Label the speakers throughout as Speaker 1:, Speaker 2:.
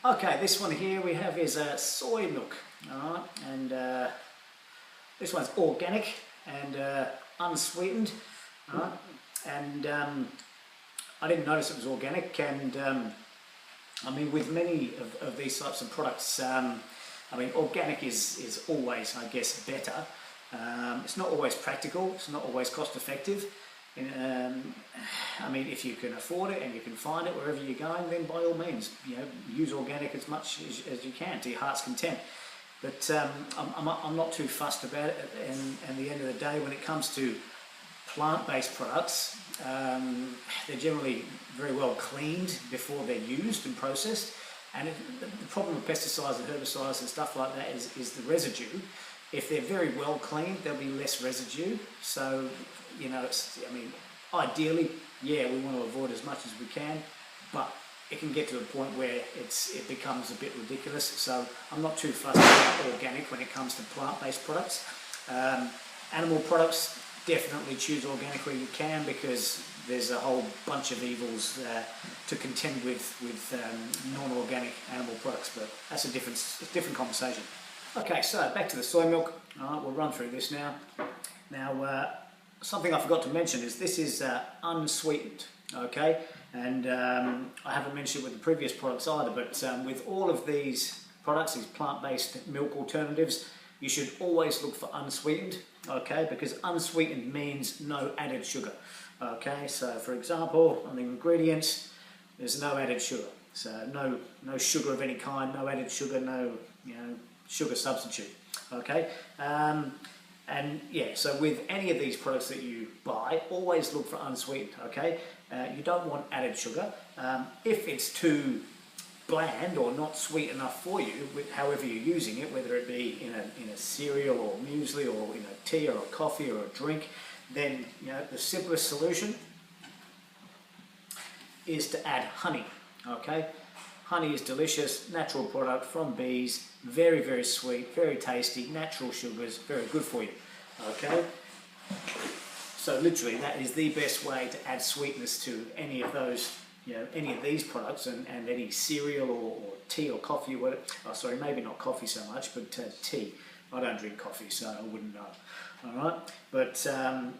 Speaker 1: Okay, this one here we have is soy milk, all right, and this one's organic and unsweetened, all right, and I didn't notice it was organic, and I mean, with many of these types of products, I mean, organic is always, I guess, better. It's not always practical, it's not always cost effective. I mean, if you can afford it and you can find it wherever you're going, then by all means, use organic as much as you can to your heart's content. But I'm not too fussed about it. And at the end of the day, when it comes to plant-based products, they're generally very well cleaned before they're used and processed. And the problem with pesticides and herbicides and stuff like that is the residue. If they're very well cleaned, there'll be less residue. So, I mean, ideally, yeah, we want to avoid as much as we can, but it can get to a point where it becomes a bit ridiculous. So I'm not too fussed about organic when it comes to plant-based products. Animal products, definitely choose organic where you can, because there's a whole bunch of evils to contend with non-organic animal products, but that's a different conversation. Okay, so back to the soy milk. All right, we'll run through this now. Now, something I forgot to mention is this is unsweetened, okay? And I haven't mentioned it with the previous products either, but with all of these products, these plant-based milk alternatives, you should always look for unsweetened, okay? Because unsweetened means no added sugar, okay? So, for example, on the ingredients, there's no added sugar. So no sugar of any kind, no added sugar, no sugar substitute, okay? And yeah, so with any of these products that you buy, always look for unsweetened, okay? You don't want added sugar. If it's too bland or not sweet enough for you, however you're using it, whether it be in a cereal or muesli or in a tea or a coffee or a drink, then the simplest solution is to add honey, okay? Honey is delicious, natural product from bees, very, very sweet, very tasty, natural sugars, very good for you, okay? So literally that is the best way to add sweetness to any of those, any of these products and any cereal or tea or coffee, or whatever. Oh, sorry, maybe not coffee so much, but tea. I don't drink coffee, so I wouldn't know. All right, but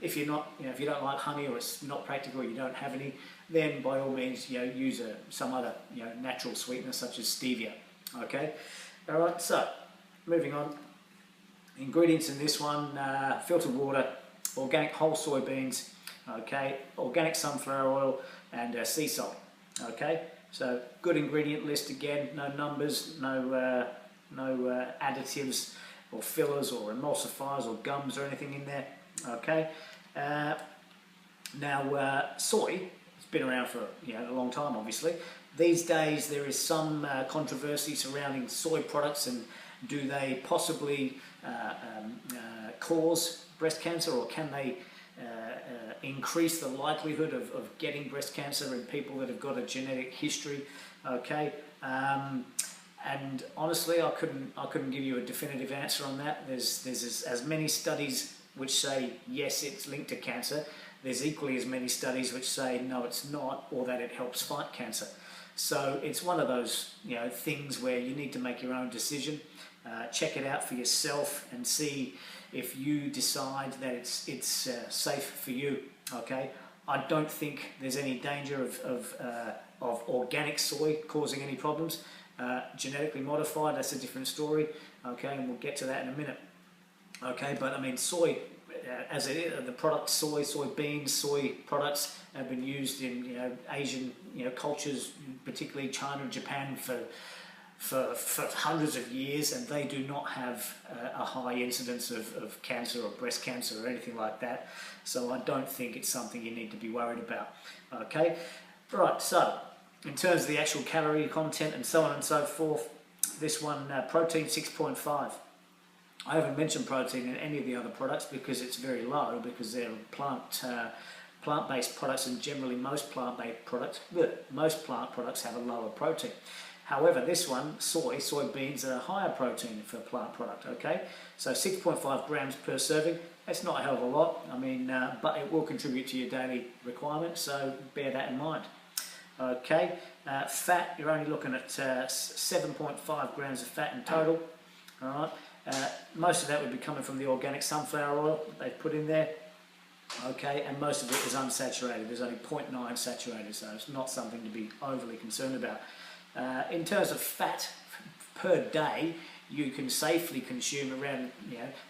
Speaker 1: if you're not, if you don't like honey or it's not practical, you don't have any, then by all means, use some other, natural sweetener such as stevia. Okay, all right. So moving on, ingredients in this one: filtered water, organic whole soybeans, okay, organic sunflower oil, and sea salt. Okay, so good ingredient list again. No numbers, no additives or fillers or emulsifiers or gums or anything in there, okay? Now, soy has been around for a long time, obviously. These days there is some controversy surrounding soy products, and do they possibly cause breast cancer, or can they increase the likelihood of getting breast cancer in people that have got a genetic history, okay? And honestly, I couldn't give you a definitive answer on that. There's as many studies which say yes, it's linked to cancer. There's equally as many studies which say no, it's not, or that it helps fight cancer. So it's one of those things where you need to make your own decision. Check it out for yourself and see if you decide that it's safe for you. Okay, I don't think there's any danger of organic soy causing any problems. Genetically modified, that's a different story, okay, and we'll get to that in a minute. Okay, but I mean, soy, the product soybeans, soy products have been used in Asian cultures, particularly China and Japan, for hundreds of years, and they do not have a high incidence of cancer or breast cancer or anything like that. So I don't think it's something you need to be worried about. Okay, right, so in terms of the actual calorie content and so on and so forth, this one, protein 6.5. I haven't mentioned protein in any of the other products because it's very low, because they're plant-based products, and generally most plant-based products, most plant products have a lower protein. However, this one, soybeans, are higher protein for a plant product, okay? So 6.5 grams per serving, that's not a hell of a lot, I mean, but it will contribute to your daily requirement, so bear that in mind. Okay, fat, you're only looking at 7.5 grams of fat in total. All right, most of that would be coming from the organic sunflower oil that they've put in there. Okay, and most of it is unsaturated. There's only 0.9 saturated, so it's not something to be overly concerned about. In terms of fat per day, you can safely consume around,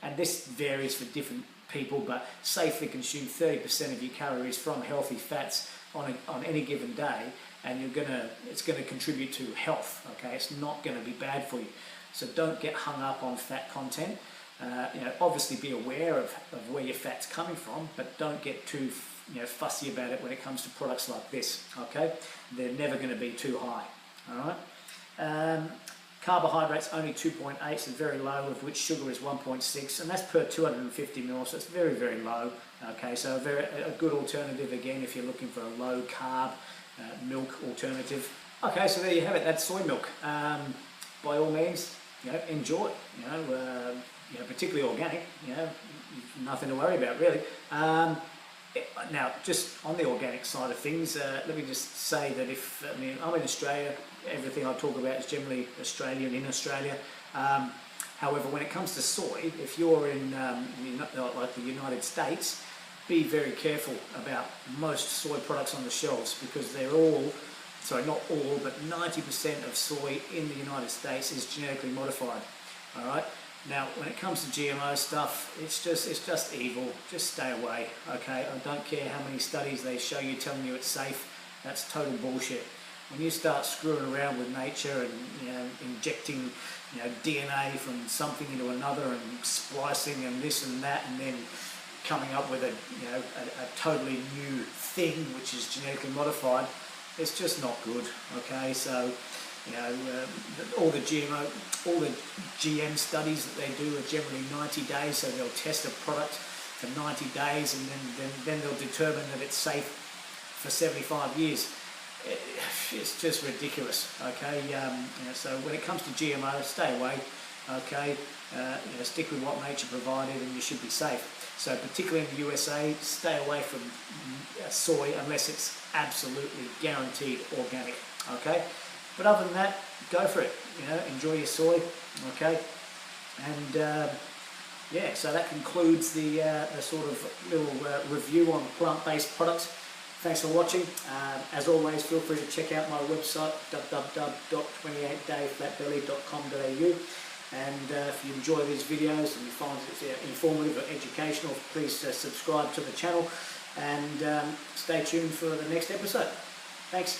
Speaker 1: and this varies for different people, but safely consume 30% of your calories from healthy fats on any given day, and it's gonna contribute to health. Okay, it's not going to be bad for you. So don't get hung up on fat content. Obviously be aware of where your fat's coming from, but don't get too fussy about it when it comes to products like this. Okay, they're never going to be too high. All right. Carbohydrates only 2.8, so very low, of which sugar is 1.6, and that's per 250 ml, so it's very, very low. Okay, so a good alternative again if you're looking for a low carb milk alternative. Okay, so there you have it. That's soy milk. By all means, enjoy. Particularly organic. Nothing to worry about really. Now, just on the organic side of things, let me just say that I'm in Australia, everything I talk about is generally Australian, in Australia. However, when it comes to soy, if you're in like the United States, be very careful about most soy products on the shelves, because they're all, sorry, not all, but 90% of soy in the United States is genetically modified. All right. Now, when it comes to GMO stuff, it's just evil. Just stay away, okay? I don't care how many studies they show you telling you it's safe. That's total bullshit. When you start screwing around with nature and injecting DNA from something into another and splicing and this and that, and then coming up with a totally new thing which is genetically modified, it's just not good, okay? So all the GM studies that they do are generally 90 days, so they'll test a product for 90 days and then they'll determine that it's safe for 75 years. It's just ridiculous, okay? So when it comes to GMO, stay away, okay? Stick with what nature provided and you should be safe. So particularly in the USA, stay away from soy unless it's absolutely guaranteed organic, okay? But other than that, go for it. Enjoy your soy, okay? And so that concludes the sort of little review on plant-based products. Thanks for watching. As always, feel free to check out my website, www.28dayflatbelly.com.au. And if you enjoy these videos and you find it informative or educational, please subscribe to the channel and stay tuned for the next episode. Thanks.